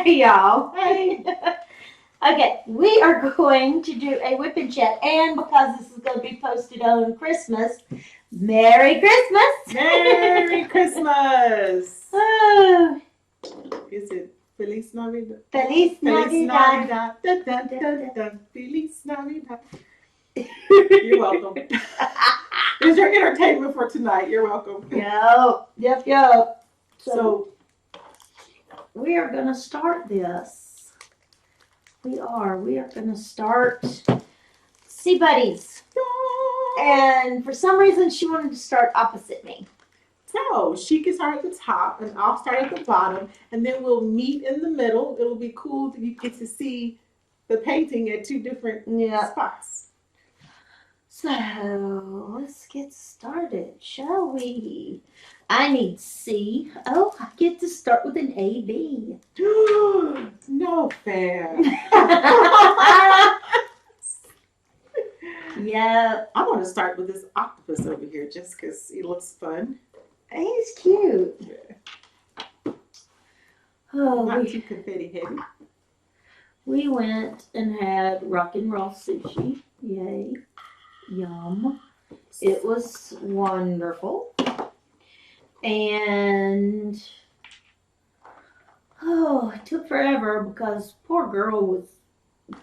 Hey, y'all. Hey. Okay, we are going to do a whip and chat, and because this is going to be posted on Christmas, Merry Christmas! Merry Christmas! Oh, Is it Feliz Navidad? Feliz Feliz Navidad. Navidad. Dun, dun, dun, dun. Feliz Navidad. You're welcome. It's your entertainment for tonight. You're welcome. Yep. So we are going to start this. We are going to start Sea Buddies. And for some reason, she wanted to start opposite me. So she can start at the top and I'll start at the bottom and then we'll meet in the middle. It'll be cool to get to see the painting at two different spots. So let's get started, shall we? I need C. Oh, I get to start with an A, B. No fair. Yeah. I'm going to start with this octopus over here just because he looks fun. He's cute. Yeah. Oh, Not too confetti heavy. We went and had rock and roll sushi. Yay. Yum. It was wonderful. And it took forever because poor girl was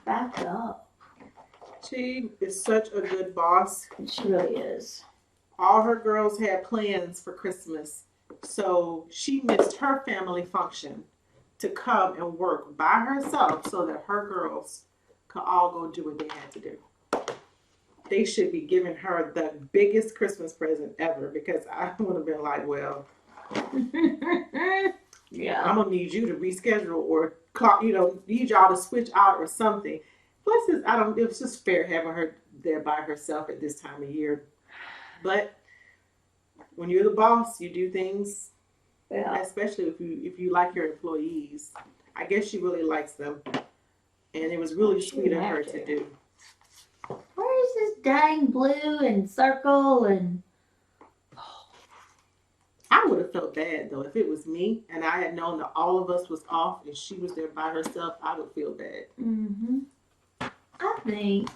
backed up. She is such a good boss. She really is. All her girls had plans for Christmas, so she missed her family function to come and work by herself so that her girls could all go do what they had to do. They should be giving her the biggest Christmas present ever because I would have been like, well, yeah, I'm gonna need you to reschedule or need y'all to switch out or something. Plus, it was just fair having her there by herself at this time of year. But when you're the boss, you do things, especially if you like your employees. I guess she really likes them, and it was really sweet of her to do. Where is this dang blue and circle and? I would have felt bad though if it was me and I had known that all of us was off and she was there by herself. I would feel bad. Mm-hmm. I think.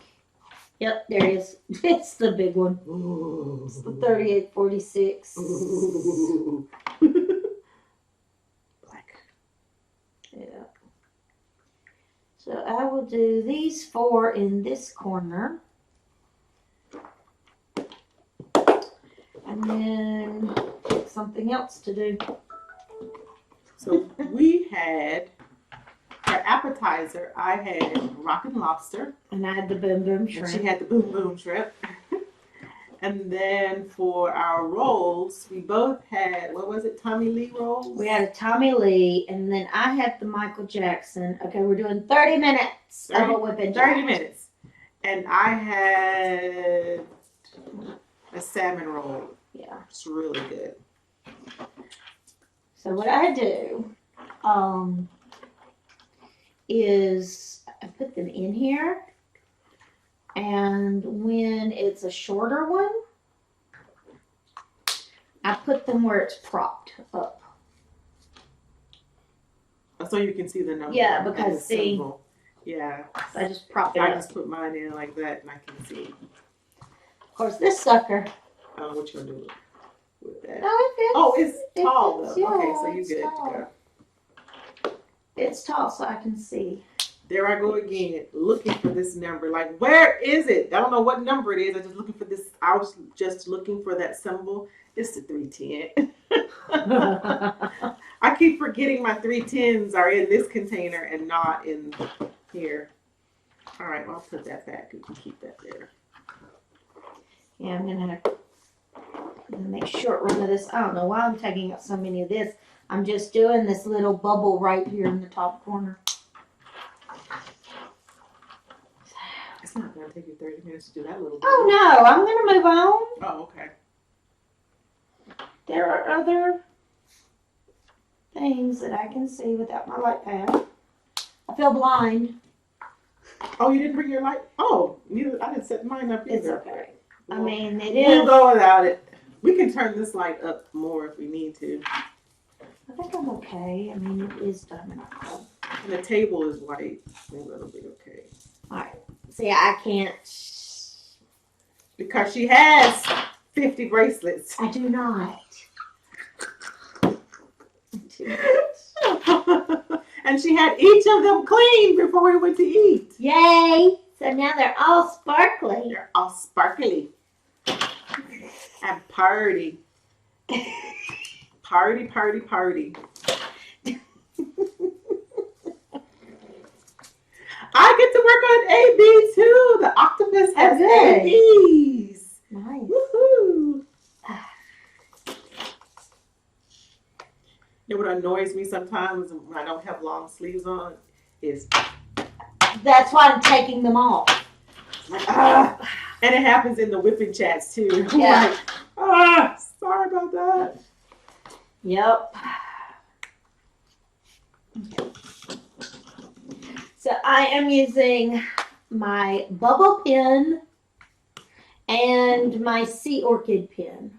Yep, there it is. It's the big one. Ooh. It's the 3846. Black. Yeah. So I will do these 4 in this corner. And then pick something else to do. So we had, for appetizer, I had rockin' lobster. And I had the boom boom shrimp. And she had the boom boom shrimp. And then for our rolls, we both had, what was it, Tommy Lee rolls? We had a Tommy Lee, and then I had the Michael Jackson. Okay, we're doing 30 minutes of a whip and 30 minutes. And I had a salmon roll. Yeah. It's really good. So what I do is I put them in here, and when it's a shorter one, I put them where it's propped up. So you can see the number. Yeah, because see, symbol. Yeah. So I just prop it up. I just put mine in like that, and I can see. Of course, this sucker. I don't know what you're gonna do with that. No, it's tall though. Yeah, okay, so you good tall. to go. It's tall, so I can see. There I go again, looking for this number. Like, where is it? I don't know what number it is. I'm just looking for this. I was just looking for that symbol. It's the 310. I keep forgetting my 310s are in this container and not in here. All right, well, I'll put that back. You can keep that there. Yeah, I'm gonna make short run of this. I don't know why I'm taking up so many of this. I'm just doing this little bubble right here in the top corner. It's not going to take you 30 minutes to do that little bit. Oh, no. I'm going to move on. Oh, okay. There are other things that I can see without my light pad. I feel blind. Oh, you didn't bring your light? Oh, I didn't set mine up either. It's okay. Well, I mean, it is. We'll go without it. We can turn this light up more if we need to. I think I'm okay. I mean, it is diamond. And the table is white. Maybe that'll be okay. All right. See, I can't. Because she has 50 bracelets. I do not. And she had each of them clean before we went to eat. Yay! So now they're all sparkly. They're all sparkly. And party. Party, party, party. I get to work on AB too. The octopus has ABs. Nice. Woohoo. You know what annoys me sometimes when I don't have long sleeves on is that's why I'm taking them off. And it happens in the whipping chats too. Yeah. Like, sorry about that. Yep. So I am using my bubble pen and my sea orchid pen.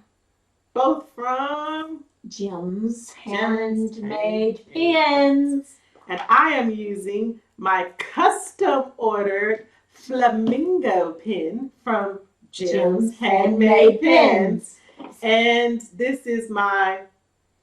Both from Jim's Jim's handmade pens. And I am using my custom ordered flamingo pen from Jim's Handmade Pens. And this is my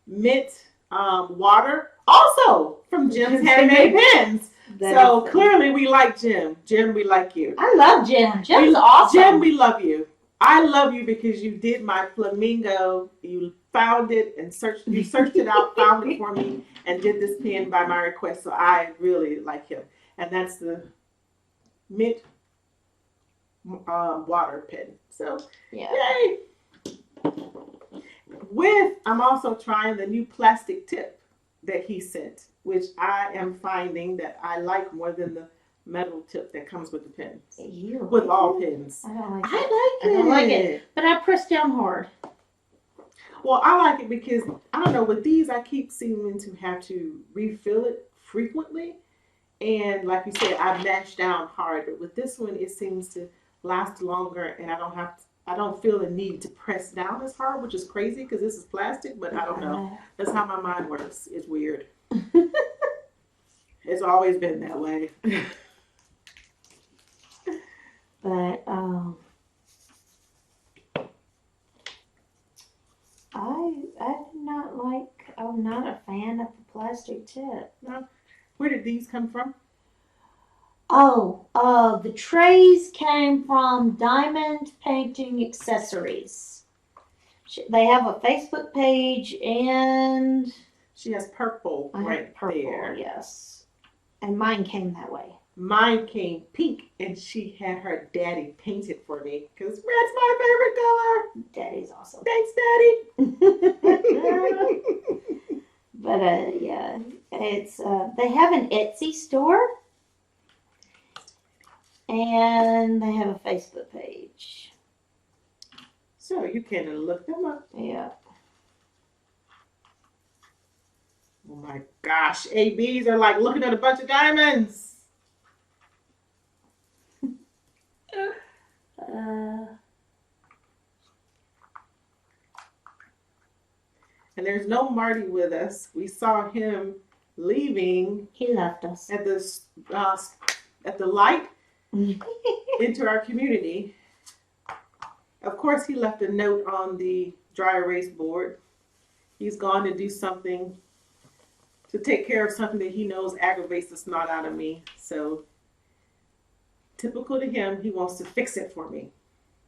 mint water, also from Jim's Handmade Pens. So clearly we like Jim. Jim, we like you. I love Jim. Jim's awesome. Jim, we love you. I love you because you did my flamingo. You found it and searched it out, found it for me, and did this pen by my request. So I really like him. And that's the mint water pen. So yeah. Yay. I'm also trying the new plastic tip that he sent, which I am finding that I like more than the metal tip that comes with the pens. With all pens. I don't like it. I don't like it. But I press down hard. Well, I like it because, I don't know, with these I keep seeming to have to refill it frequently. And like you said, I mash down hard. But with this one, it seems to last longer and I don't feel the need to press down as hard, which is crazy because this is plastic, but I don't know. That's how my mind works. It's weird. It's always been that way. But I'm not a fan of the plastic tip. No. Where did these come from? Oh, the trays came from Diamond Painting Accessories. They have a Facebook page and she has purple there. Yes. And mine came that way. Mine came pink, and she had her daddy paint it for me because red's my favorite color. Daddy's awesome. Thanks, Daddy. But yeah, it's they have an Etsy store, and they have a Facebook page. So you can look them up. Yeah. Oh my gosh, ABs are like looking at a bunch of diamonds. And there's no Marty with us. We saw him leaving. He left us at the light into our community. Of course, he left a note on the dry erase board. He's gone to do something, to take care of something that he knows aggravates the snot out of me. So, typical to him, he wants to fix it for me.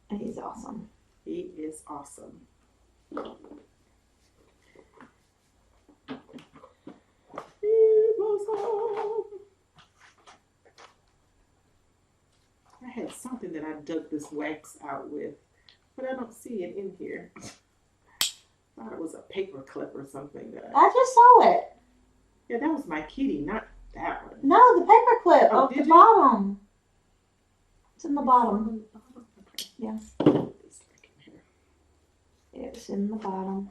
He's awesome. He is awesome. I had something that I dug this wax out with, but I don't see it in here. I thought it was a paper clip or something. I just saw it. Yeah, that was my kitty, not that one. No, the paper clip Oh, at the bottom. It's in the bottom. Yeah. It's in the bottom.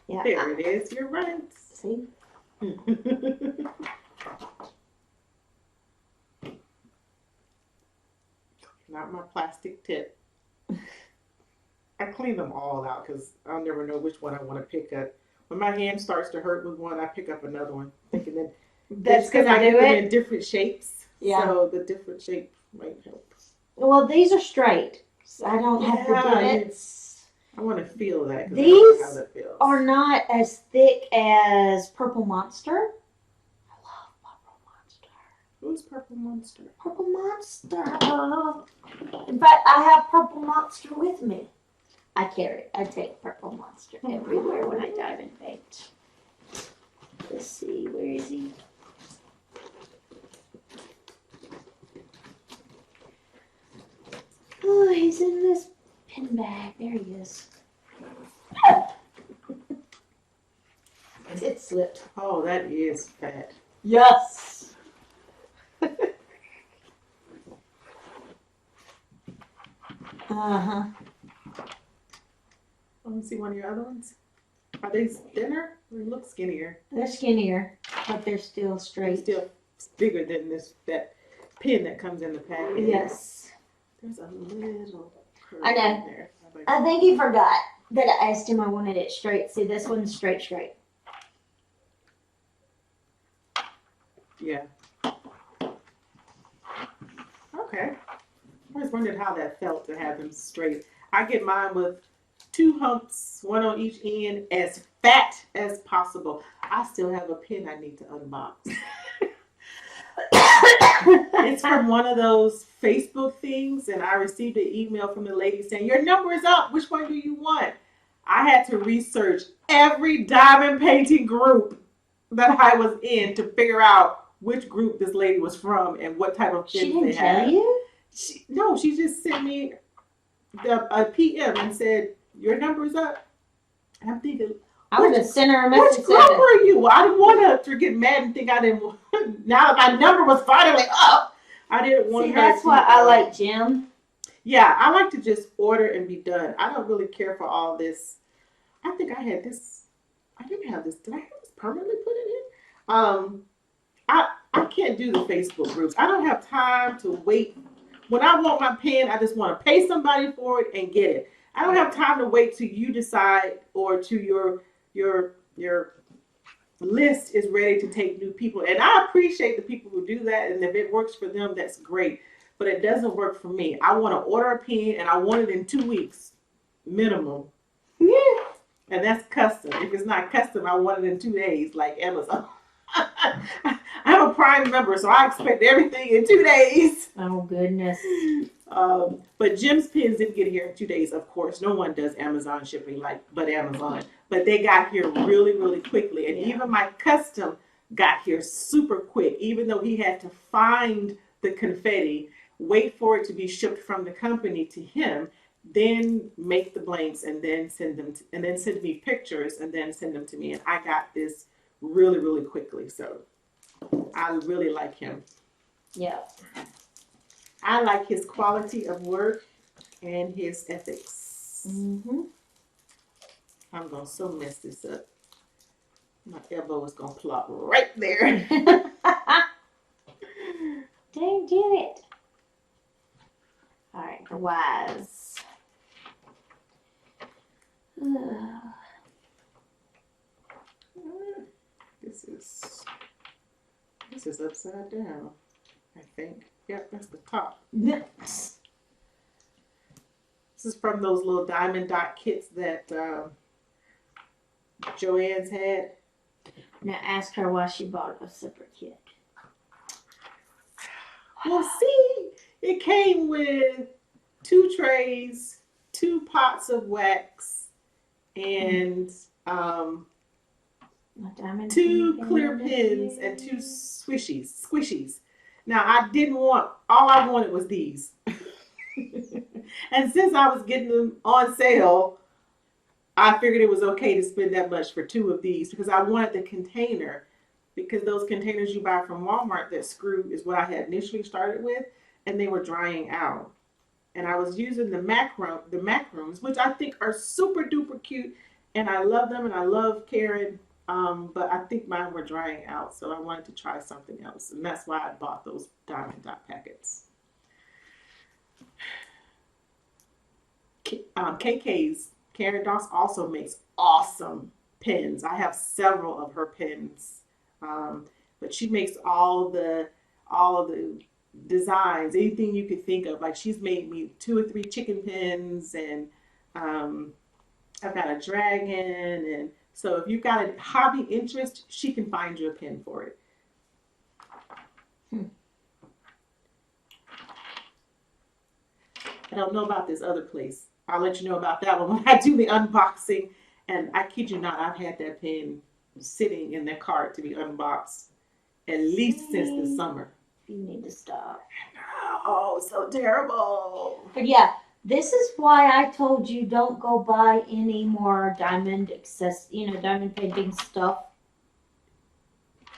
Yeah. There it is. You're right. See? Not my plastic tip. I clean them all out because I'll never know which one I want to pick up. When my hand starts to hurt with one, I pick up another one, thinking that That's because gonna I get do them it. in different shapes. Yeah. So the different shape might help. Well, these are straight, so I don't have the divots. I want to feel that. These I don't know how that feels. are not as thick as Purple Monster. I love Purple Monster. Who's Purple Monster? Purple Monster. In fact, I have Purple Monster with me. I take Purple Monster everywhere when I dive in paint. Let's see, where is he? Oh, he's in this pin bag. There he is. It slipped. Oh, that is fat. Yes. Uh-huh. Let me see one of your other ones. Are they thinner? They look skinnier. They're skinnier, but they're still They're straight. still bigger than that pin that comes in the package. Yes. There's a little curve I know. in there. I think he forgot that I asked him I wanted it straight. See, this one's straight. Yeah. Okay. I always wondered how that felt to have them straight. I get mine with 2 humps, one on each end, as fat as possible. I still have a pin I need to unbox. It's from one of those Facebook things, and I received an email from the lady saying, your number is up. Which one do you want? I had to research every diamond painting group that I was in to figure out which group this lady was from and what type of pins She didn't they tell had. you? No, she just sent me a PM and said, your number is up. And I'm thinking, I would have sent her a message. which group were you? I didn't want her to get mad and think I didn't want. Now that my number was finally up, I didn't want See, her. that's why I like Jim. Yeah, I like to just order and be done. I don't really care for all this. I think I had this. I didn't have this. Did I have this permanently put in here? I can't do the Facebook groups. I don't have time to wait. When I want my pen, I just want to pay somebody for it and get it. I don't have time to wait till you decide or to your list is ready to take new people. And I appreciate the people who do that. And if it works for them, that's great. But it doesn't work for me. I want to order a pen and I want it in 2 weeks minimum. Yeah. And that's custom. If it's not custom, I want it in 2 days, like Amazon. I'm a Prime member, so I expect everything in 2 days. Oh, goodness. But Jim's pins didn't get here in 2 days, of course. No one does Amazon shipping but Amazon. But they got here really, really quickly. And even my custom got here super quick, even though he had to find the confetti, wait for it to be shipped from the company to him, then make the blanks and then send me pictures and then send them to me. And I got this really, really quickly. So I really like him. Yeah. I like his quality of work and his ethics. Mm-hmm. I'm going to so mess this up. My elbow is going to plop right there. Dang it. All right, for Wise. This is upside down, I think. Yep, that's the top. Yes. This is from those little diamond dot kits that Joanne's had. Now ask her why she bought a separate kit. Well, see, it came with 2 trays, 2 pots of wax, and 2 clear pins and 2 squishies. Now, all I wanted was these. And since I was getting them on sale, I figured it was okay to spend that much for 2 of these because I wanted the container. Because those containers you buy from Walmart that screw is what I had initially started with, and they were drying out. And I was using the macaroons, which I think are super duper cute, and I love them, and I love Karen. But I think mine were drying out, so I wanted to try something else, and that's why I bought those diamond dot packets. KK's Karen Doss also makes awesome pens. I have several of her pens, but she makes all of the designs, anything you could think of. Like she's made me 2 or 3 chicken pens, and um, I've got a dragon, and so if you've got a hobby interest, she can find you a pen for it. I don't know about this other place. I'll let you know about that one when I do the unboxing. And I kid you not, I've had that pen sitting in the cart to be unboxed at least since the summer. You need to stop. Oh, so terrible. But yeah, this is why I told you don't go buy any more diamond diamond painting stuff.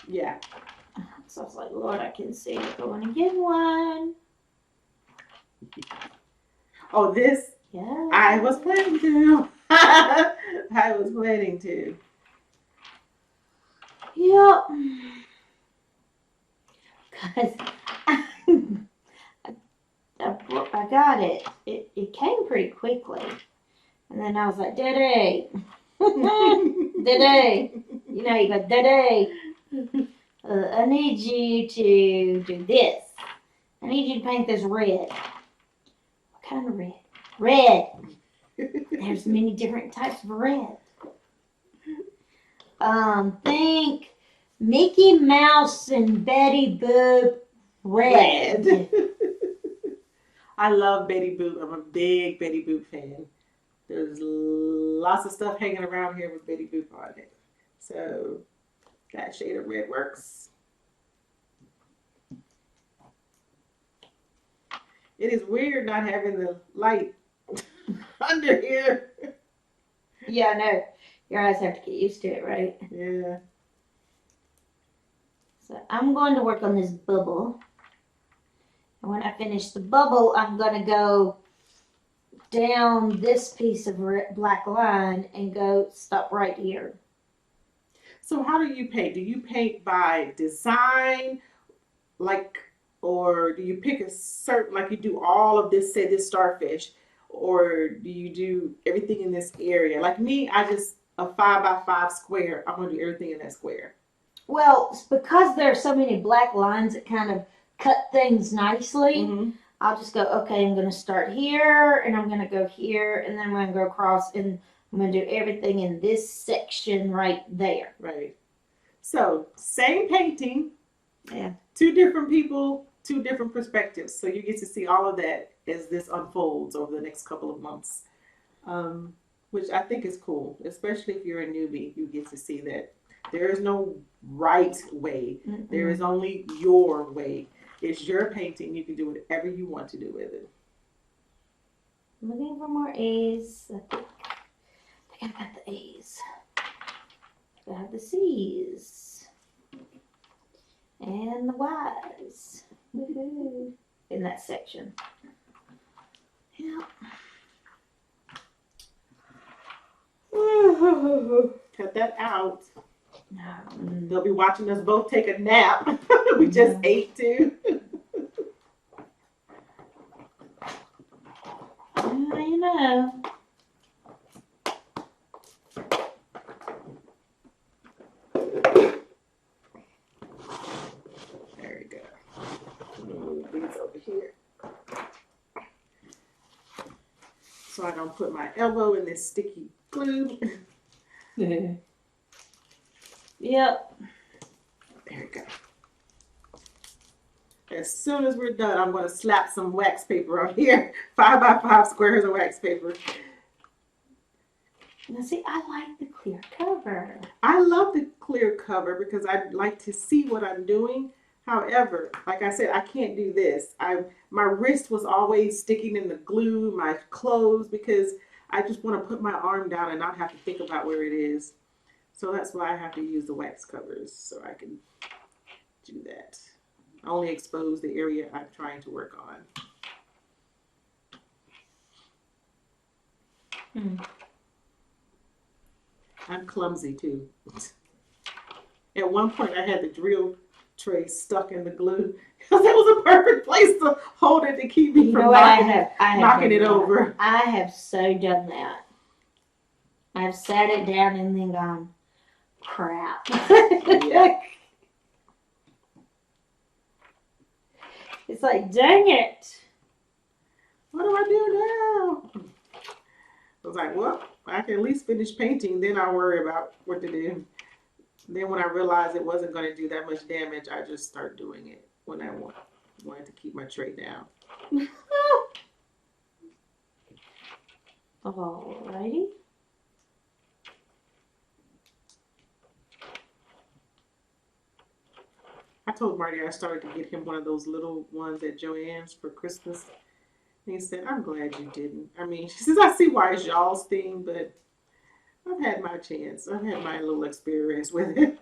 Yeah. So I was like, Lord, I can see it going to get one. Oh, this? Yeah. I was planning to. I was planning to. Yep. Because I got it. It came pretty quickly. And then I was like, Daddy. Daddy. You know, you go, Daddy. I need you to do this. I need you to paint this red. What kind of red? Red. There's many different types of red. Think Mickey Mouse and Betty Boop red. I love Betty Boop. I'm a big Betty Boop fan. There's lots of stuff hanging around here with Betty Boop on it. So that shade of red works. It is weird not having the light under here. Yeah, I know. Your eyes have to get used to it, right? Yeah. So I'm going to work on this bubble. And when I finish the bubble, I'm going to go down this piece of black line and go stop right here. So how do you paint? Do you paint by design, or do you pick a certain, like you do all of this, say this starfish, or do you do everything in this area? Like me, a 5x5 square, I'm gonna do everything in that square. Well, because there are so many black lines that kind of cut things nicely, Mm-hmm. I'll just go, okay, I'm going to start here, and I'm going to go here, and then I'm going to go across, and I'm going to do everything in this section right there. Right. So, same painting. Yeah. 2 different people, 2 different perspectives. So you get to see all of that as this unfolds over the next couple of months, which I think is cool, especially if you're a newbie. You get to see that there is no right way. Mm-mm. There is only your way. It's your painting. You can do whatever you want to do with it. I'm looking for more A's. I think I've got the A's. I have the C's. And the Y's. Woohoo. In that section. Yeah. Cut that out. No. They'll be watching us both take a nap. We just ate too. You know. There we go. Move these over here. So I don't put my elbow in this sticky glue. Yep. There we go. As soon as we're done, I'm going to slap some wax paper on here. 5x5 squares of wax paper. Now see, I like the clear cover. I love the clear cover because I like to see what I'm doing. However, like I said, I can't do this. My wrist was always sticking in the glue, my clothes, because I just want to put my arm down and not have to think about where it is. So that's why I have to use the wax covers so I can do that. I only expose the area I'm trying to work on. I'm clumsy too. At one point I had the drill tray stuck in the glue because it was a perfect place to hold it to keep me from knocking it over. I have so done that. I've sat it down and then gone, crap. Yeah. It's like, dang it. What do I do now? I was like, well, I can at least finish painting. Then I'll worry about what to do. Then when I realized it wasn't going to do that much damage, I just start doing it when I wanted to keep my tray down. Alrighty. I told Marty I started to get him one of those little ones at Joann's for Christmas. And he said, I'm glad you didn't. I mean, she says, I see why it's y'all's thing, but I've had my chance. I've had my little experience with it.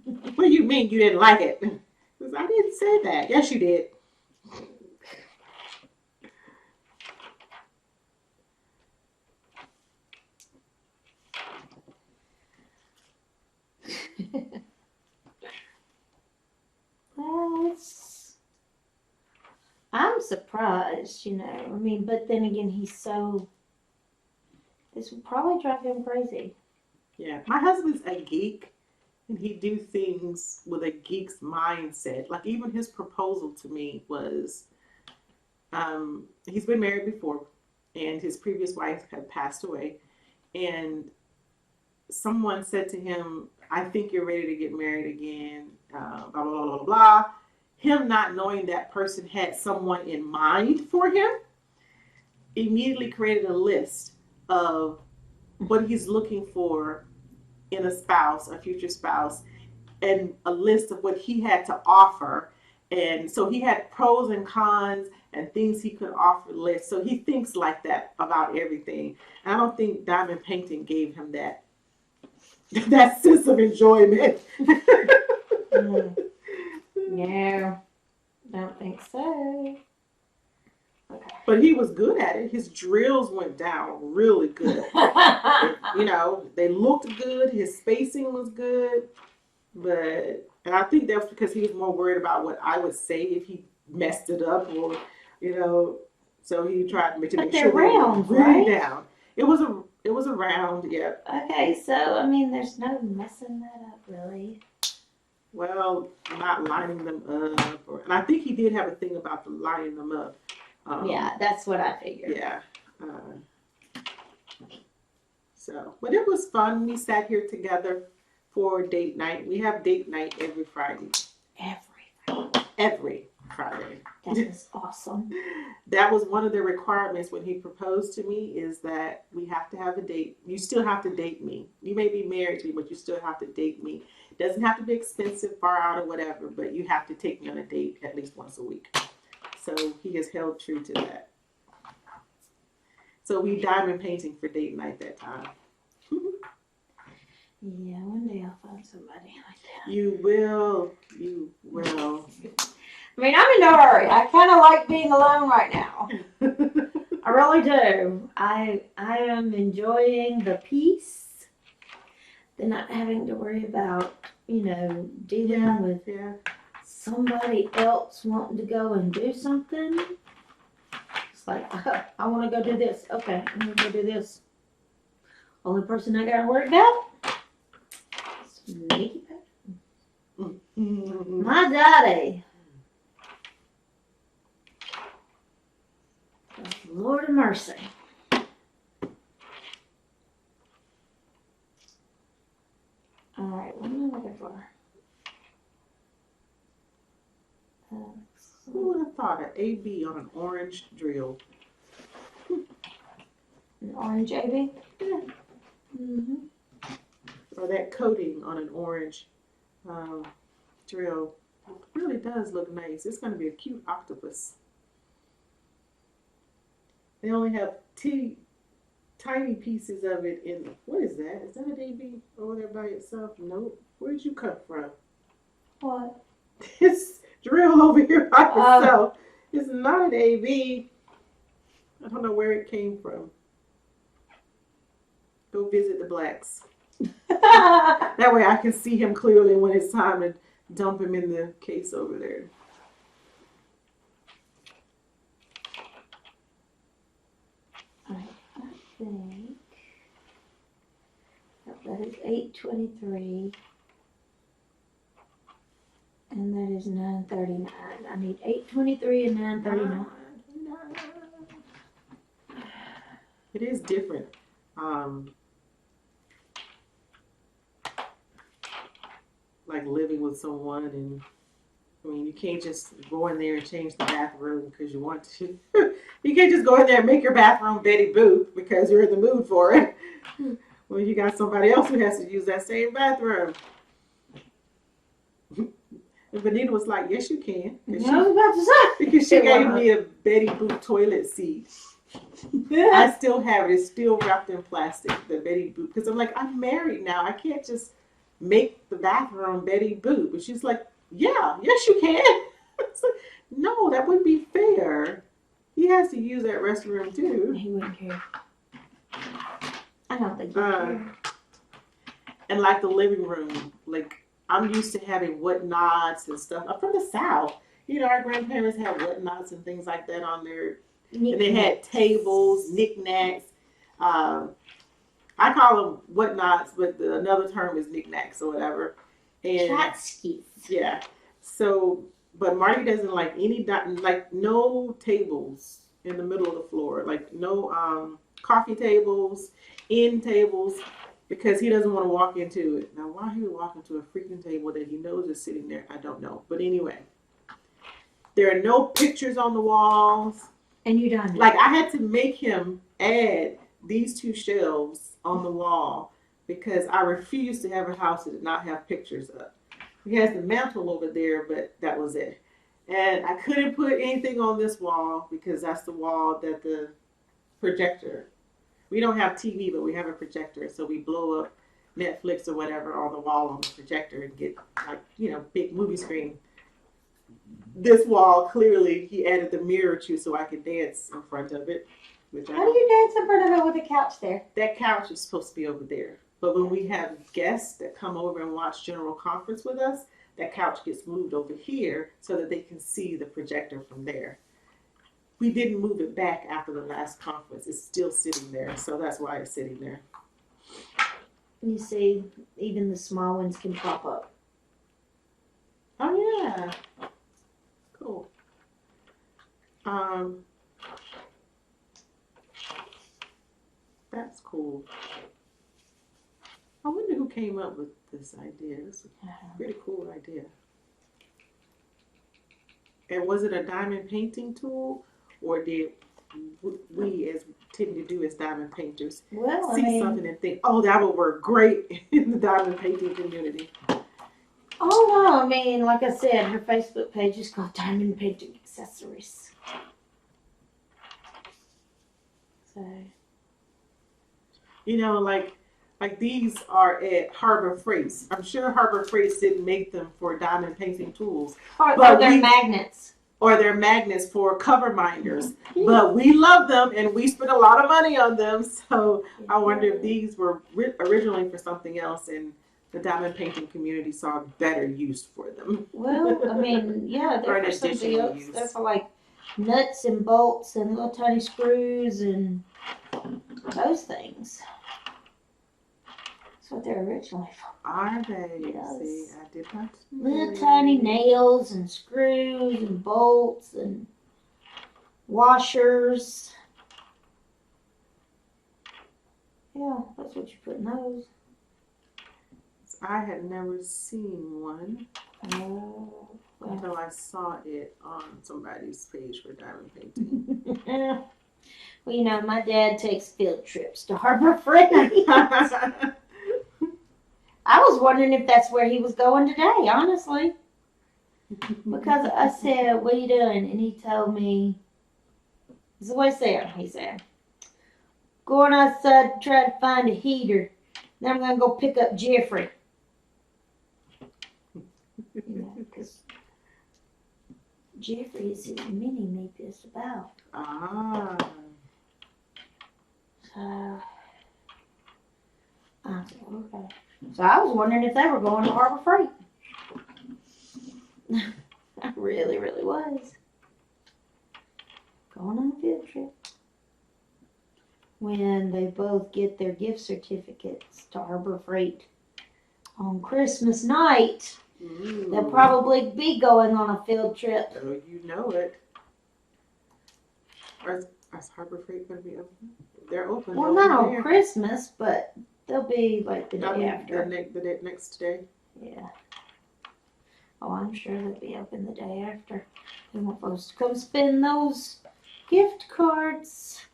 What do you mean you didn't like it? Because I didn't say that. Yes, you did. Well, I'm surprised, you know. I mean, but then again, this would probably drive him crazy. Yeah, my husband's a geek, and he do things with a geek's mindset. Like even his proposal to me was, he's been married before, and his previous wife had passed away, and someone said to him, I think you're ready to get married again, blah, blah, blah, blah, blah. Him not knowing that person had someone in mind for him, immediately created a list of what he's looking for in a spouse, a future spouse, and a list of what he had to offer. And so he had pros and cons and things he could offer list. So he thinks like that about everything. And I don't think diamond painting gave him that sense of enjoyment. No, don't think so. Okay. But he was good at it. His drills went down really good. You know, they looked good. His spacing was good. And I think that's because he was more worried about what I would say if he messed it up, or, you know, so he tried to make sure they're round, really right? down. It was a round, yeah. Okay, so I mean, there's no messing that up, really. Well, not lining them up, and I think he did have a thing about the lining them up. Yeah, that's what I figured. Yeah. So, but it was fun. We sat here together for date night. We have date night every Friday. Every Friday. That is awesome. That was one of the requirements when he proposed to me, is that we have to have a date. You still have to date me. You may be married to me, but you still have to date me. It doesn't have to be expensive, far out, or whatever, but you have to take me on a date at least once a week. So he has held true to that. So we diamond painting for date night that time. Yeah, one day I'll find somebody like that. You will. You will. I mean, I'm in no hurry. I kind of like being alone right now. I really do. I am enjoying the peace. The not having to worry about, you know, dealing with somebody else wanting to go and do something. It's like, I want to go do this. Okay, I'm going to go do this. Only person I got to worry about is Mickey. My daddy. Lord of mercy. Alright, what am I looking for? Who would have thought an AB on an orange drill? An orange AB? Yeah. Mm-hmm. Or that coating on an orange drill. It really does look nice. It's going to be a cute octopus. They only have tiny pieces of it in. What is that? Is that an AB over there by itself? Nope. Where'd you come from? What? This drill over here by itself. It's not an AB. I don't know where it came from. Go visit the blacks. That way I can see him clearly when it's time to dump him in the case over there. I think is 8:23. And that is 9:39. I need 8:23 and 9:39. It is different. Like living with someone, and I mean, you can't just go in there and change the bathroom because you want to. You can't just go in there and make your bathroom Betty Boop because you're in the mood for it. Well, you got somebody else who has to use that same bathroom. And Benita was like, yes, you can. I was about to say. Because she gave me a Betty Boop toilet seat. I still have it. It's still wrapped in plastic, the Betty Boop. Because I'm like, I'm married now. I can't just make the bathroom Betty Boop. And she's like, yeah, yes, you can. It's like, no, that wouldn't be fair. He has to use that restroom too. He wouldn't care. I don't think he'd care. And like the living room, like I'm used to having whatnots and stuff. I'm from the South. You know, our grandparents had whatnots and things like that on their. And they had tables, knickknacks. I call them whatnots, but another term is knickknacks or whatever. And Tchotchkes. yeah. So, but Marty doesn't like like no tables in the middle of the floor, like no coffee tables, end tables, because he doesn't want to walk into it. Now, why he would walk into a freaking table that he knows is sitting there, I don't know. But anyway, there are no pictures on the walls. And you done it. Like I had to make him add these 2 shelves on the wall because I refused to have a house that did not have pictures up. He has the mantle over there, but that was it. And I couldn't put anything on this wall because that's the wall that the projector. We don't have TV, but we have a projector, so we blow up Netflix or whatever on the wall on the projector and get like, you know, big movie screen. This wall, clearly, he added the mirror to so I could dance in front of it. How do you dance in front of it with a couch there? That couch is supposed to be over there. But when we have guests that come over and watch General Conference with us, that couch gets moved over here so that they can see the projector from there. We didn't move it back after the last conference. It's still sitting there, so that's why it's sitting there. You see, even the small ones can pop up. Oh, yeah. Cool. That's cool. I wonder who came up with this idea. It's a pretty cool idea. And was it a diamond painting tool, or did we, as tend to do as diamond painters, see something and think, oh, that would work great in the diamond painting community? Oh, no. I mean, like I said, her Facebook page is called Diamond Painting Accessories. So. You know, like these are at Harbor Freights. I'm sure Harbor Freights didn't make them for diamond painting tools. Or they're magnets. Or they're magnets for cover minders. But we love them and we spent a lot of money on them. So I wonder if these were originally for something else and the diamond painting community saw better use for them. Well, I mean, yeah, they're for something else. They're for like nuts and bolts and little tiny screws and those things. That's what they're originally for. Are they? Yes. See, I did not. Little tiny nails and screws and bolts and washers. Yeah, that's what you put in those. I had never seen one until I saw it on somebody's page for diamond painting. Well, you know, my dad takes field trips to Harbor Freight. I was wondering if that's where he was going today, honestly. Because I said, what are you doing? And he told me, this is what he said. He said, going outside to try to find a heater. Then I'm going to go pick up Jeffrey. You know, because Jeffrey is his mini-me pissed about. Ah. So, I said, okay. So I was wondering if they were going to Harbor Freight. I really, really was. Going on a field trip. when they both get their gift certificates to Harbor Freight on Christmas night. Ooh. They'll probably be going on a field trip. Oh, you know it. Is Harbor Freight going to be open? They're open. Well, They'll not be on there. Christmas, but they'll be like the day after. The next day. Yeah. Oh, I'm sure they'll be open the day after. They want folks to come spend those gift cards.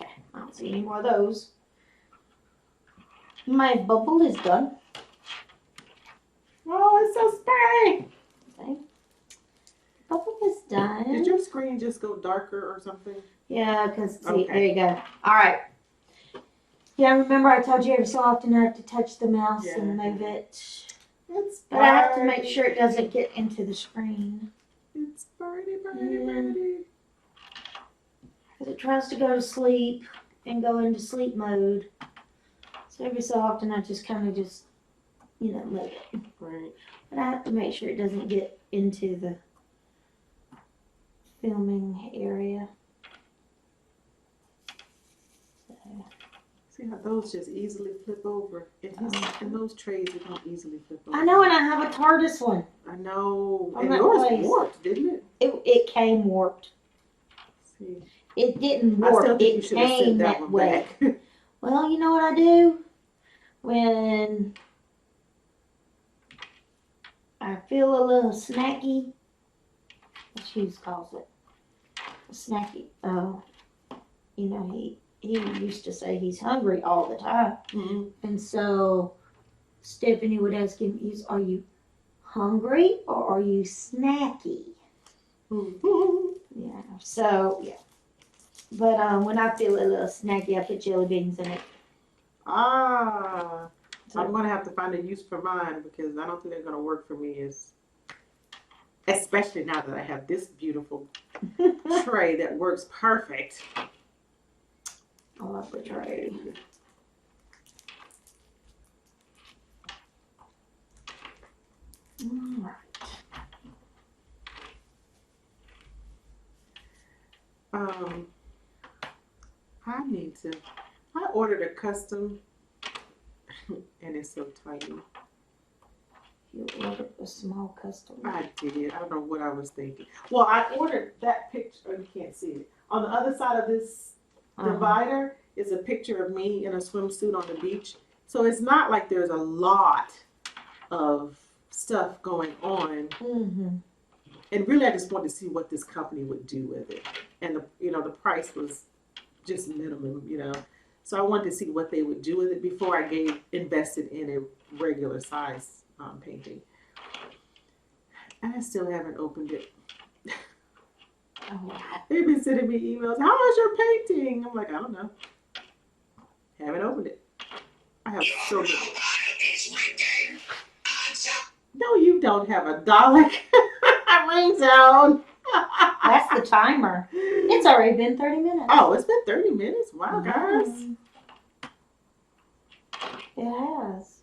Okay, I don't see any more of those. My bubble is done. Oh, it's so spray. Okay. Bubble is done. Did your screen just go darker or something? Yeah, because, see, Okay. there you go. All right. Yeah, remember I told you every so often I have to touch the mouse and Yeah. move it. It's But I have to make sure it doesn't get into the screen. It's birdie. Because it tries to go to sleep and go into sleep mode. So every so often I just kind of just, move it. Right. But I have to make sure it doesn't get into the filming area. So, See how those just easily flip over. In those trays, they don't easily flip over. I know, and I have a TARDIS one. I know. On And that yours place. warped, didn't it? It came warped. See. It didn't I warp. still think you It should have came sent that that one way. back. Well, you know what I do? When I feel a little snacky, what Hughes calls it, snacky. He used to say he's hungry all the time. Mm-hmm. And so Stephanie would ask him, are you hungry or are you snacky? Mm-hmm. Yeah, so, yeah. But when I feel a little snacky, I put jelly beans in it. Ah. So, I'm going to have to find a use for mine because I don't think they're going to work for me, especially now that I have this beautiful tray that works perfect. I love the tray. All right. I ordered a custom and it's so tiny. You ordered a small custom. I did. I don't know what I was thinking. Well, I ordered that picture. Oh, you can't see it. On the other side of this divider is a picture of me in a swimsuit on the beach. So it's not like there's a lot of stuff going on. Mm-hmm. And really, I just wanted to see what this company would do with it. And the price was just minimum, So I wanted to see what they would do with it before I invested in a regular size painting. And I still haven't opened it. Oh. They've been sending me emails. How is your painting? I'm like, I don't know. Haven't opened it. I have so many. No, you don't have a Dalek ring zone. That's the timer. It's already been 30 minutes. Oh, it's been 30 minutes? Wow, guys. It has.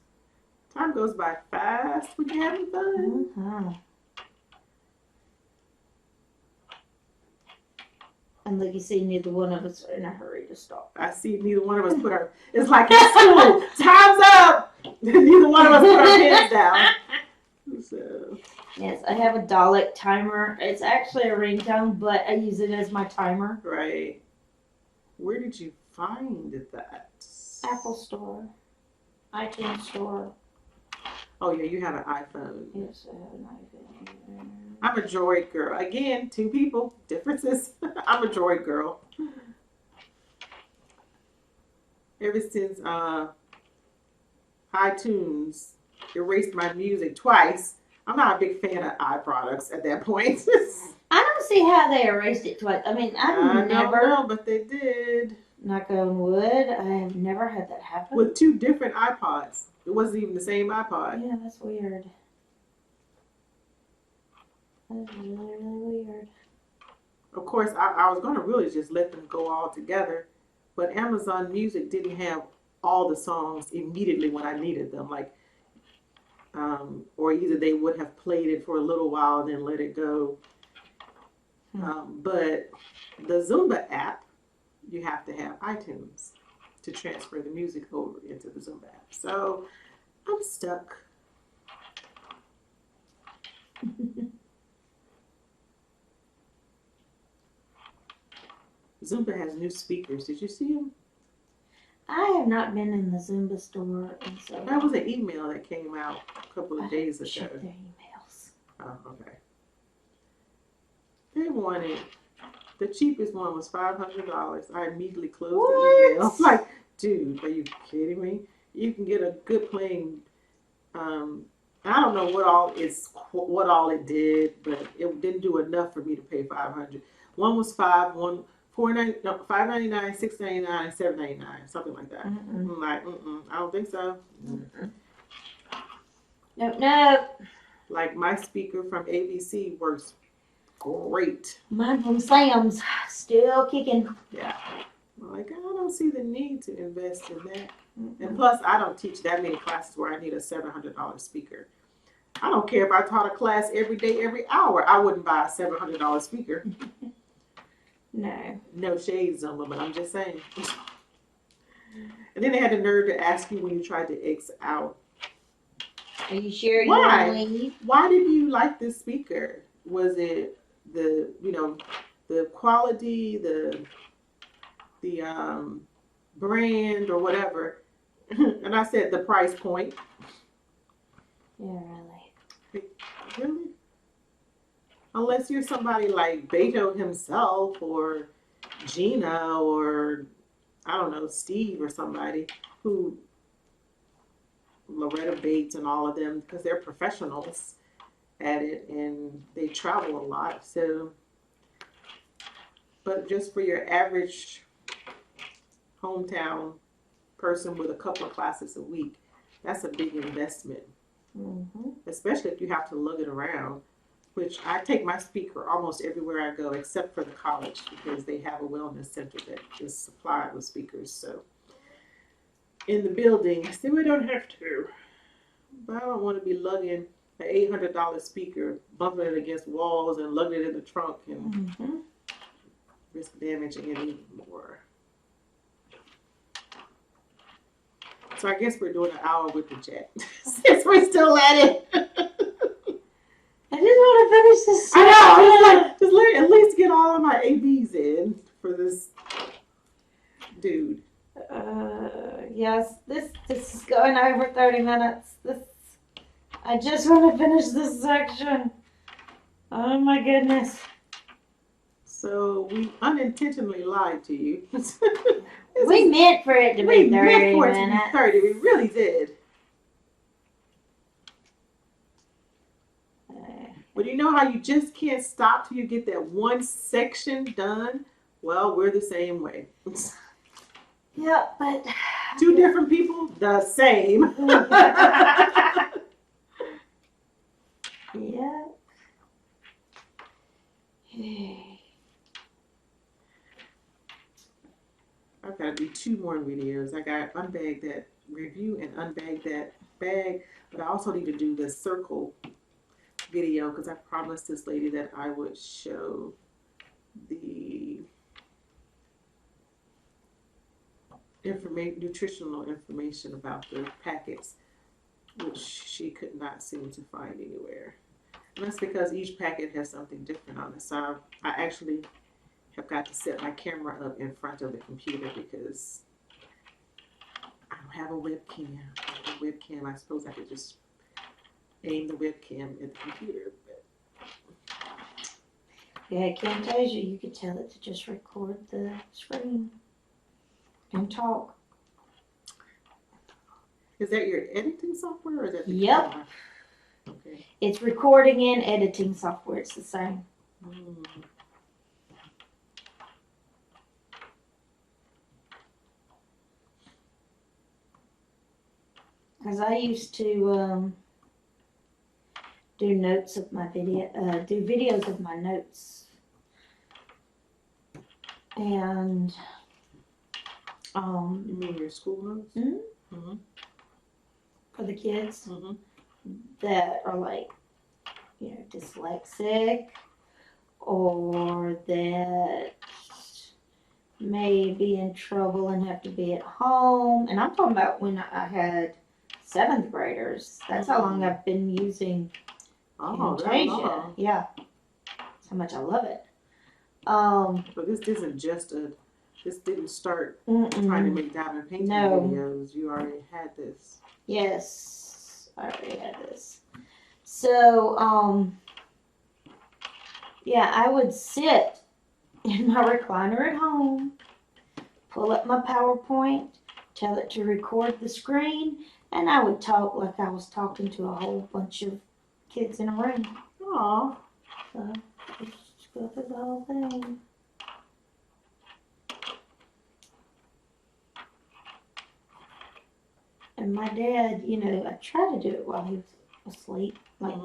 Time goes by fast when you're having fun. Mm-hmm. And like you see, neither one of us are in a hurry to stop. I see neither one of us put our, it's like in school, time's up. Neither one of us put our pens down. So. Yes, I have a Dalek timer. It's actually a ringtone, but I use it as my timer. Right. Where did you find that? Apple Store. iTunes Store. Oh, yeah, you have an iPhone. Yes, I have an iPhone. I'm a Droid girl. Again, two people, differences. I'm a Droid girl. Ever since iTunes erased my music twice, I'm not a big fan of iProducts at that point. I don't see how they erased it twice. I mean, I don't know, but they did. Knock on wood, I have never had that happen. With two different iPods. It wasn't even the same iPod. Yeah, that's weird. That's really, really weird. Of course, I was going to really just let them go all together, but Amazon Music didn't have all the songs immediately when I needed them. Like, or either they would have played it for a little while and then let it go. But the Zumba app, you have to have iTunes to transfer the music over into the Zumba app. So I'm stuck. Zumba has new speakers. Did you see them? I have not been in the Zumba store, and so That was an email that came out a couple of days ago. check their emails. Oh, okay. They wanted, the cheapest one was $500. I immediately closed the email. Like, dude, are you kidding me? You can get a good playing. I don't know what all it did, but it didn't do enough for me to pay $500. One was $5.99, $6.99, and $7.99, something like that. I'm like, I don't think so. Nope. Like my speaker from ABC works great. Mine from Sam's still kicking. Yeah. I'm like, I don't see the need to invest in that. And plus, I don't teach that many classes where I need a $700 speaker. I don't care if I taught a class every day, every hour. I wouldn't buy a $700 speaker. No. No shades on them, but I'm just saying. And then they had the nerve to ask you when you tried to X out. Are you sure you Why? want to leave? Why did you like this speaker? Was it the quality, the brand or whatever? And I said the price point. Yeah, really. Really? Unless you're somebody like Beto himself or Gina or I don't know, Steve or somebody who Loretta Bates and all of them, because they're professionals at it and they travel a lot. So, but just for your average hometown person with a couple of classes a week, that's a big investment. Especially if you have to lug it around, which I take my speaker almost everywhere I go except for the college because they have a wellness center that is supplied with speakers. So in the building, so we don't have to. But I don't want to be lugging an $800 speaker, bumping it against walls and lugging it in the trunk and risk damaging it even more. So I guess we're doing an hour with the jet since we're still at it. I just want to finish this. I know. Just let at least get all of my ABs in for this dude. Yes, this is going over 30 minutes. I just want to finish this section. Oh my goodness. So we unintentionally lied to you. We meant for it to be 30 minutes. 30. We really did. But you know how you just can't stop till you get that one section done? Well, we're the same way. Yeah, but... Two different people, the same. Yeah. I've got to do 2 more videos. I got to unbag that review and unbag that bag. But I also need to do the circle video because I promised this lady that I would show the nutritional information about the packets, which she could not seem to find anywhere. And that's because each packet has something different on it. So I actually have got to set my camera up in front of the computer because I don't have a webcam. I suppose I could just aim the webcam at the computer. But yeah, Camtasia, you could tell it to just record the screen and talk. Is that your editing software or is that the Yep. camera? Okay. It's recording and editing software. It's the same. Because I used to do notes of my video, do videos of my notes, and You mean your school notes? for the kids that are like, dyslexic or that may be in trouble and have to be at home. And I'm talking about when I had 7th graders. That's how long I've been using Camtasia. Yeah. That's how much I love it. But this isn't just this didn't start trying to make diamond painting videos. You already had this. Yes, I already had this. So, yeah, I would sit in my recliner at home, pull up my PowerPoint, tell it to record the screen, and I would talk like I was talking to a whole bunch of kids in a room. Aww. So, just go through the whole thing. And my dad, you know, I tried to do it while he was asleep, like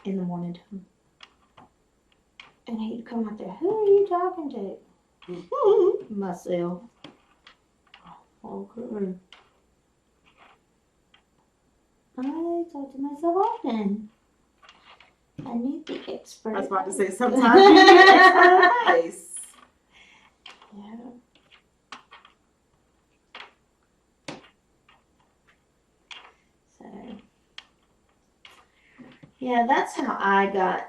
in the morning time. And he'd come out there, who are you talking to? Myself. Okay. I talk to myself often. I need the expert. I was about to say, sometimes you need expert advice. Yeah. So, yeah, that's how I got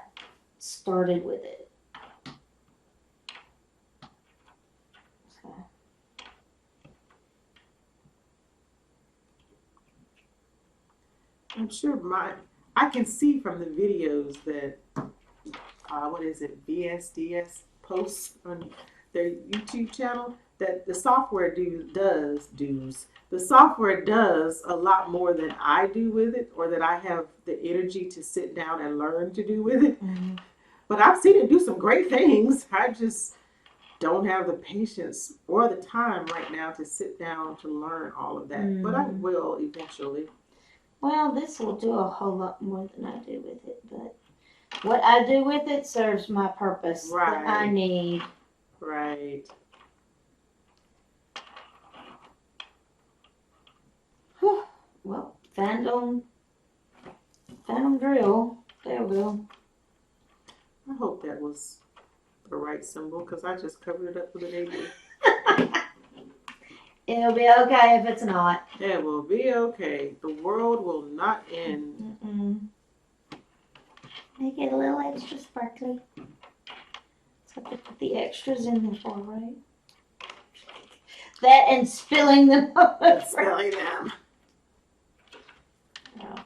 started with it. So. I'm sure I can see from the videos that, what is it, VSDS posts on their YouTube channel, that the software the software does a lot more than I do with it, or that I have the energy to sit down and learn to do with it. Mm-hmm. But I've seen it do some great things. I just don't have the patience or the time right now to sit down to learn all of that. Mm-hmm. But I will eventually. Well, this will do a whole lot more than I do with it, but what I do with it serves my purpose that I need. Right. Well, Phantom drill. There we go. I hope that was the right symbol, because I just covered it up with an A. It'll be okay if it's not. It will be okay. The world will not end. Mm-mm. Make it a little extra sparkly. That's what they put the extras in there for, right? That and spilling them. Spilling them. Yeah.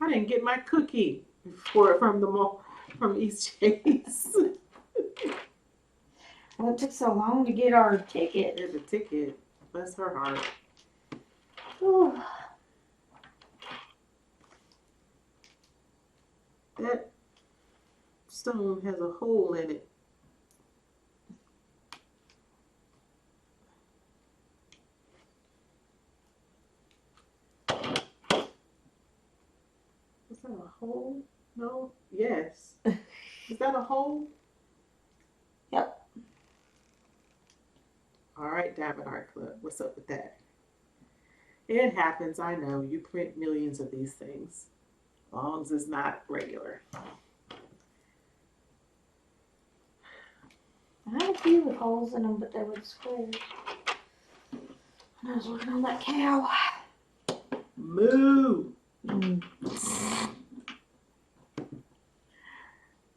I didn't get my cookie from East Chase. Well, it took so long to get our ticket. There's a ticket. Bless her heart. Ooh. That stone has a hole in it. Is that a hole? No? Yes. Is that a hole? Yep. All right, Diamond Art Club. What's up with that? It happens, I know. You print millions of these things. As long as it's not regular. I had a few with holes in them, but they were squares. And I was working on that cow. Moo! Mm.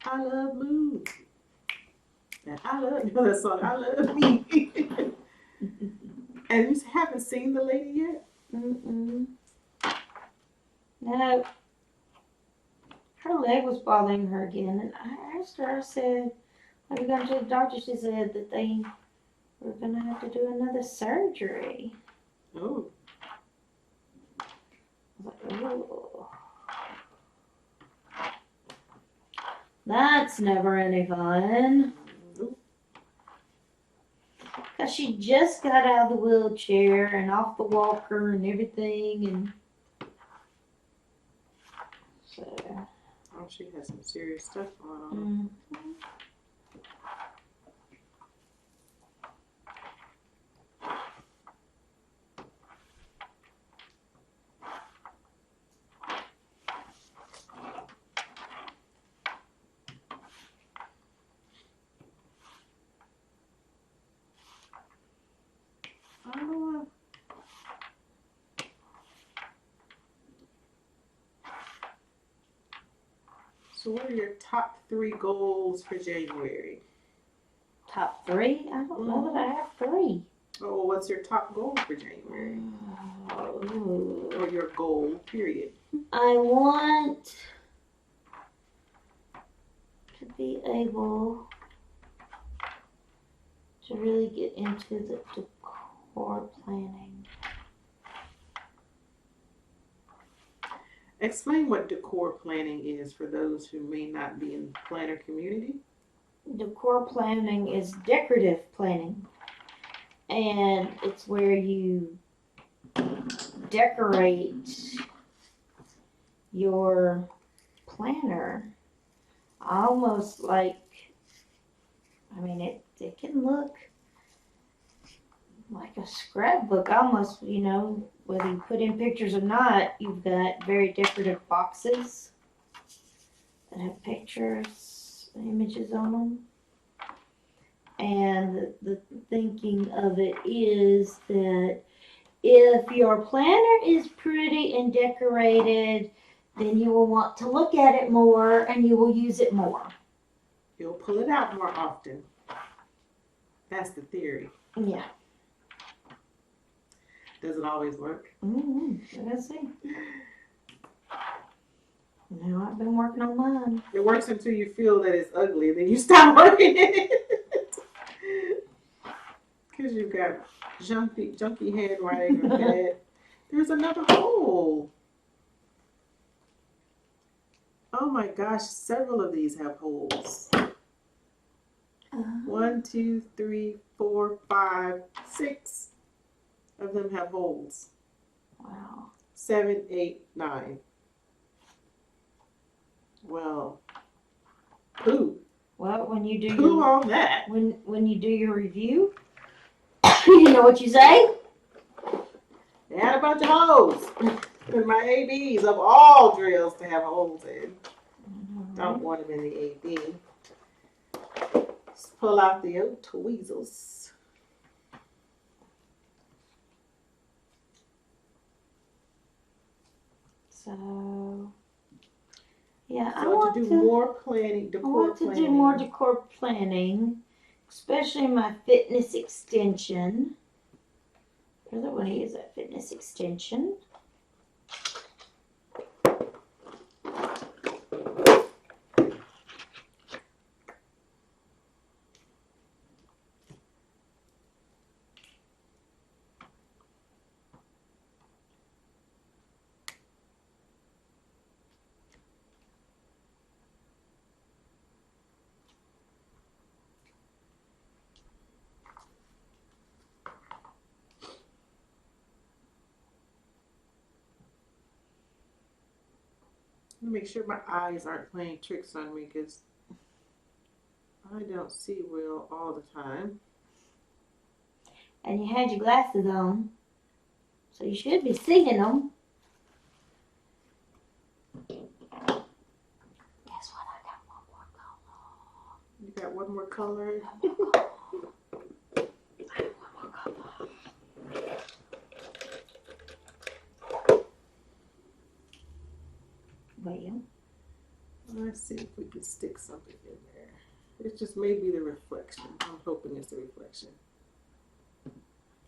I love Moo. And I love that song. I love me. And you haven't seen the lady yet? Mm-mm. No. Her leg was bothering her again, and I asked her, I said, have you gone to the doctor? She said that they were going to have to do another surgery. Oh. I was like, oh. That's never any fun. Because she just got out of the wheelchair and off the walker and everything, and so. Oh, she has some serious stuff going on. Mm-hmm. So what are your top 3 goals for January? Top 3? I don't know that I have 3. Oh, what's your top goal for January? Or your goal, period? I want to be able to really get into the decor planning. Explain what decor planning is for those who may not be in the planner community. Decor planning is decorative planning, and it's where you decorate your planner almost like, I mean, it can look like a scrapbook almost, you know, whether you put in pictures or not. You've got very decorative boxes that have pictures, images on them. And the thinking of it is that if your planner is pretty and decorated, then you will want to look at it more and you will use it more. You'll pull it out more often. That's the theory. Yeah. Does it always work? Let's see. Now I've been working on mine. It works until you feel that it's ugly, then you stop working it. Because you've got junky handwriting or bad. There's another hole. Oh my gosh, several of these have holes. 1, 2, 3, 4, 5, 6 of them have holes. Wow. 7, 8, 9. Well, poo. Well, when you do Poo on that. when you do your review, you know what you say? They had a bunch of holes in my ABs of all drills to have holes in. Don't want them in the AB. Just pull out the old tweezers. So, yeah, So I want to do more planning, decor I want to planning. do more decor planning, especially my fitness extension. I really want to use that fitness extension. Let me make sure my eyes aren't playing tricks on me because I don't see well all the time. And you had your glasses on, so you should be seeing them. Guess what? I got one more color. You got one more color? Well, Let's see if we can stick something in there. It just may be the reflection. I'm hoping it's the reflection.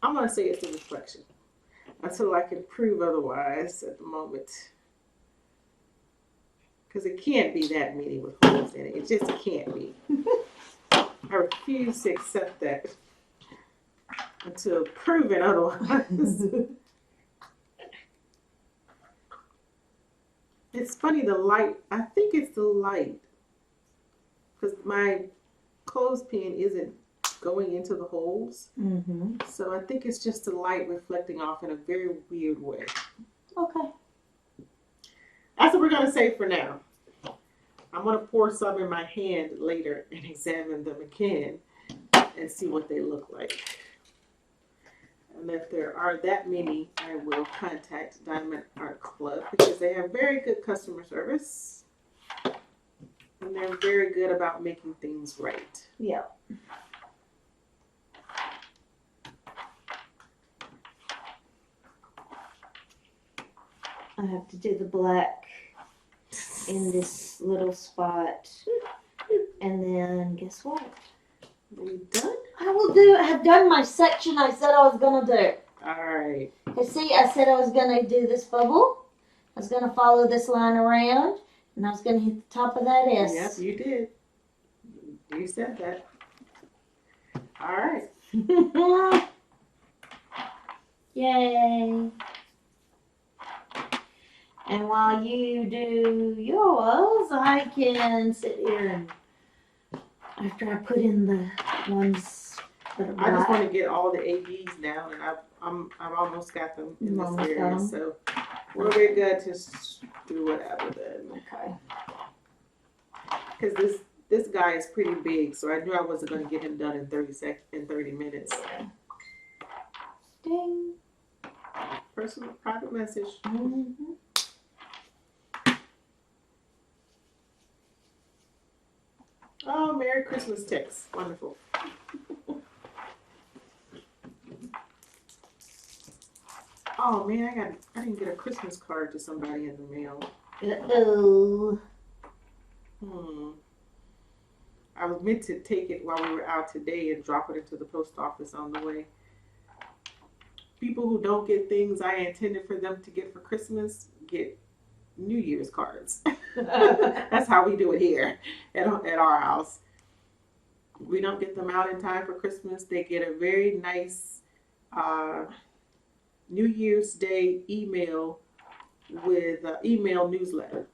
I'm going to say it's the reflection until I can prove otherwise at the moment. Because it can't be that many with holes in it. It just can't be. I refuse to accept that until proven otherwise. It's funny, the light, I think it's the light. Because my clothespin isn't going into the holes. So I think it's just the light reflecting off in a very weird way. okay. That's what we're going to say for now. I'm going to pour some in my hand later and examine them again and see what they look like. And if there are that many, I will contact Diamond Art Club because they have very good customer service. And they're very good about making things right. Yeah. I have to do the black in this little spot. And then guess what? Are we done? Have done my section I said I was gonna do. Alright. Cause see, I said I was gonna do this bubble. I was gonna follow this line around, and I was gonna hit the top of that S. Yep, you did. You said that. Alright. Yay. And while you do yours, I can sit here and after I put in the ones that are black. I just want to get all the ABs down, and I've almost got them in this area, so we're very good to do whatever then. Okay. Because this guy is pretty big, so I knew I wasn't going to get him done in 30 minutes. Ding. Personal private message. Mm-hmm. Oh, Merry Christmas text. Wonderful. Oh man, I didn't get a Christmas card to somebody in the mail. Uh-oh. I was meant to take it while we were out today and drop it into the post office on the way. People who don't get things I intended for them to get for Christmas get New Year's cards. That's how we do it here at our house. We don't get them out in time for Christmas. They get a very nice New Year's Day email with email newsletter.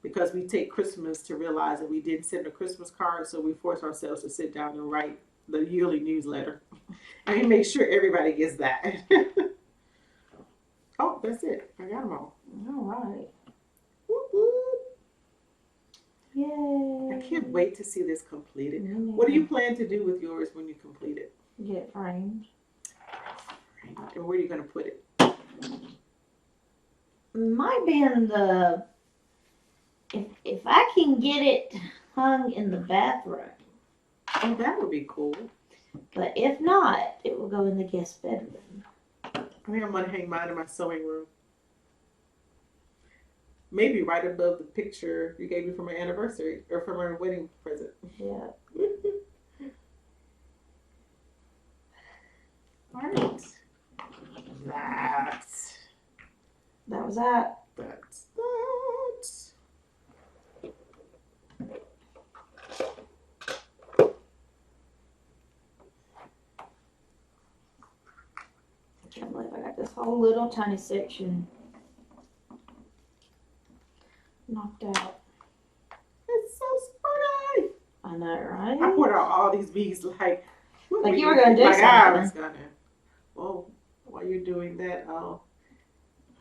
Because we take Christmas to realize that we didn't send a Christmas card, so we force ourselves to sit down and write the yearly newsletter. And we make sure everybody gets that. Oh, that's it. I got them all. All right. Whoop, whoop. Yay. I can't wait to see this completed. What do you plan to do with yours when you complete it? Get it framed. And where are you going to put it? Might be in the... If I can get it hung in the bathroom. Oh, that would be cool. But if not, it will go in the guest bedroom. I think I'm going to hang mine in my sewing room. Maybe right above the picture you gave me for my anniversary or for my wedding present. Yeah. All right. That was that. That's that. I can't believe I got this whole little tiny section knocked out. It's so pretty. I know, right? I put out all these beads like you were going to do something. I was going to. Well, while you're doing that, I'll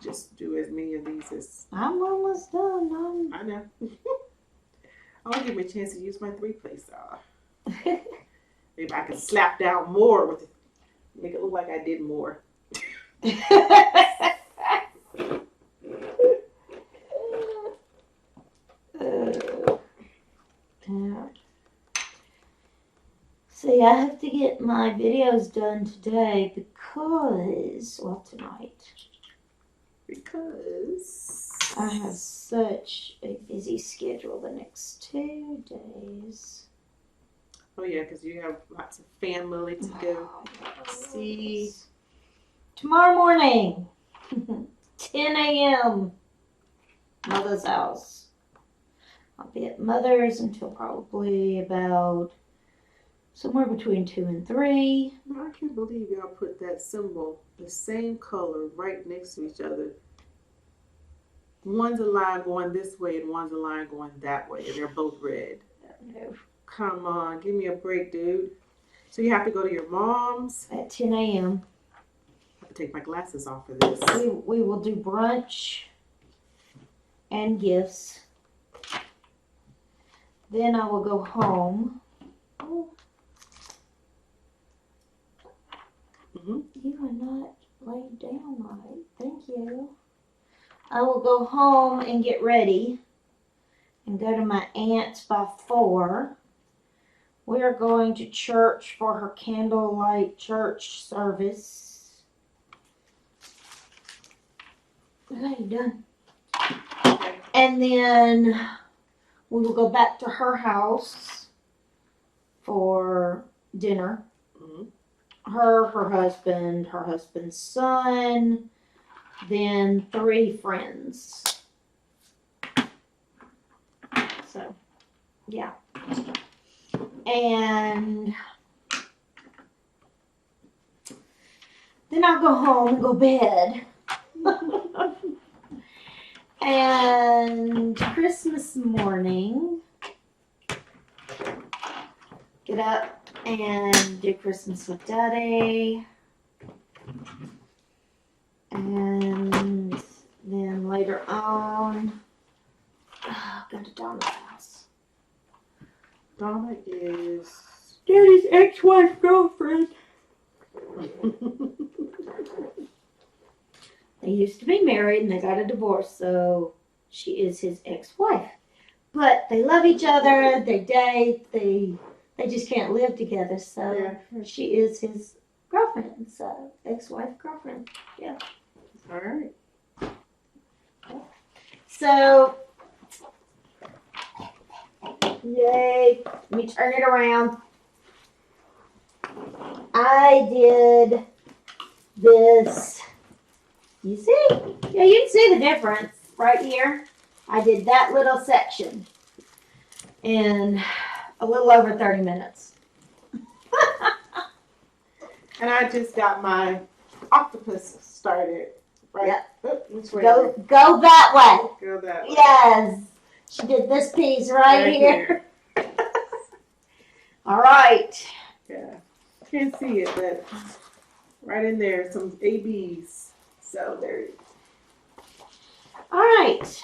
just do as many of these as... I'm almost done. I know. I'll give me a chance to use my 3-play saw. Maybe I can slap down more with it. Make it look like I did more. Yeah. See, I have to get my videos done today because, well, tonight. Because I have such a busy schedule the next 2 days. Oh yeah, because you have lots of family to go see. Tomorrow morning, 10 a.m., Mother's house. I'll be at Mother's until probably about somewhere between 2 and 3. I can't believe y'all put that symbol, the same color, right next to each other. One's a line going this way and one's a line going that way, and they're both red. No. Come on, give me a break, dude. So you have to go to your mom's? At 10 a.m. I have to take my glasses off for this. We will do brunch and gifts. Then I will go home. Oh. You are not laid down right. Thank you. I will go home and get ready and go to my aunt's by 4. We are going to church for her candlelight church service. Okay, you done? Okay. And then we will go back to her house for dinner. Mm-hmm. Her husband's son, then 3 friends. So, yeah. And then I'll go home and go bed. And Christmas morning, get up and do Christmas with Daddy. And then later on, go to Donna's house. Donna is Daddy's ex-wife's girlfriend. They used to be married and they got a divorce, so she is his ex-wife. But they love each other, they date, they just can't live together, so yeah. she is his girlfriend, so ex-wife girlfriend. Yeah. All right. So, yay, let me turn it around. I did this, you see? Yeah, you can see the difference right here. I did that little section in a little over 30 minutes. And I just got my octopus started. Right? Yep. Oh, which way? Go that way. Go that way. Yes. She did this piece right here. All right. Yeah. Can't see it, but right in there, some ABs. So there you go. All right.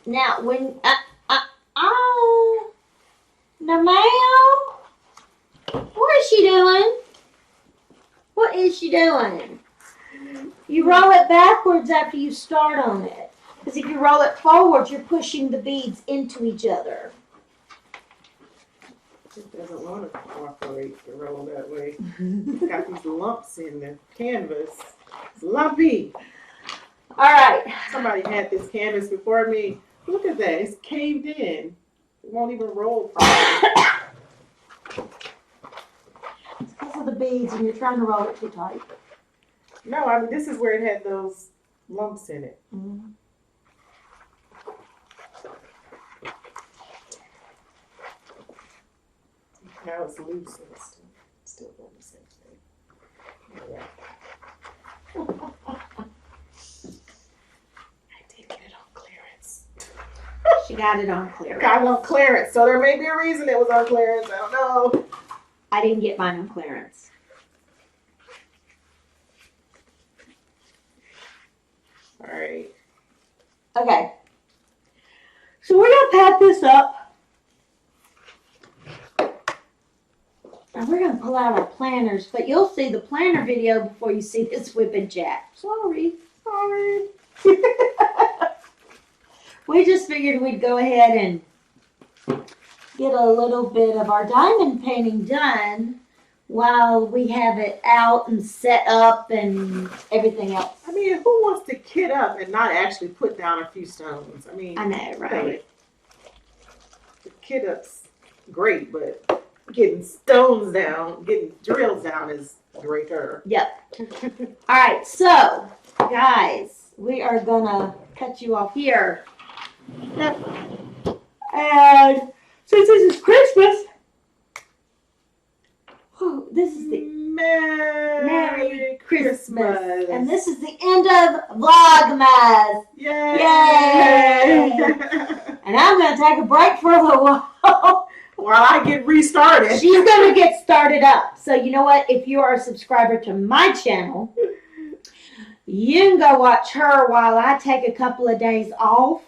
Now, when, now, ma'am, what is she doing? What is she doing? You roll it backwards after you start on it. Because if you roll it forwards, you're pushing the beads into each other. It doesn't want to cooperate to roll that way. It's got these lumps in the canvas. It's lumpy. All right. Somebody had this canvas before me. Look at that. It's caved in. It won't even roll properly. It's because of the beads and you're trying to roll it too tight. No, I mean, this is where it had those lumps in it. Mm-hmm. Now it's loose and it's still doing the same thing. I did get it on clearance. She got it on clearance. Got it on clearance, so there may be a reason it was on clearance. I don't know. I didn't get mine on clearance. All right. Okay. So we're going to pat this up. And we're going to pull out our planners, but you'll see the planner video before you see this WIP and chat. Sorry. We just figured we'd go ahead and get a little bit of our diamond painting done while we have it out and set up and everything else. I mean, who wants to kit up and not actually put down a few stones? I mean, I know, right? The kit up's great, but getting stones down, getting drills down is greater. Yep. All right, so guys, we are gonna cut you off here. And since this is Christmas, this is the Merry Christmas. And this is the end of Vlogmas. Yay! Yay! And I'm gonna take a break for a little while. While I get restarted. She's going to get started up. So you know what? If you are a subscriber to my channel, you can go watch her while I take a couple of days off.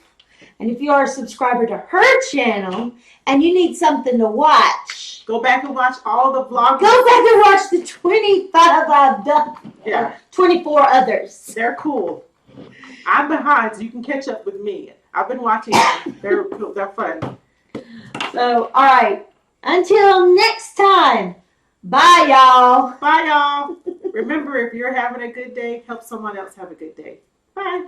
And if you are a subscriber to her channel and you need something to watch, go back and watch all the vlogs. Go back and watch the 25 I've done. Yeah. 24 others. They're cool. I'm behind, so you can catch up with me. I've been watching them. They're fun. So, all right. Until next time. Bye, y'all. Bye, y'all. Remember, if you're having a good day, help someone else have a good day. Bye.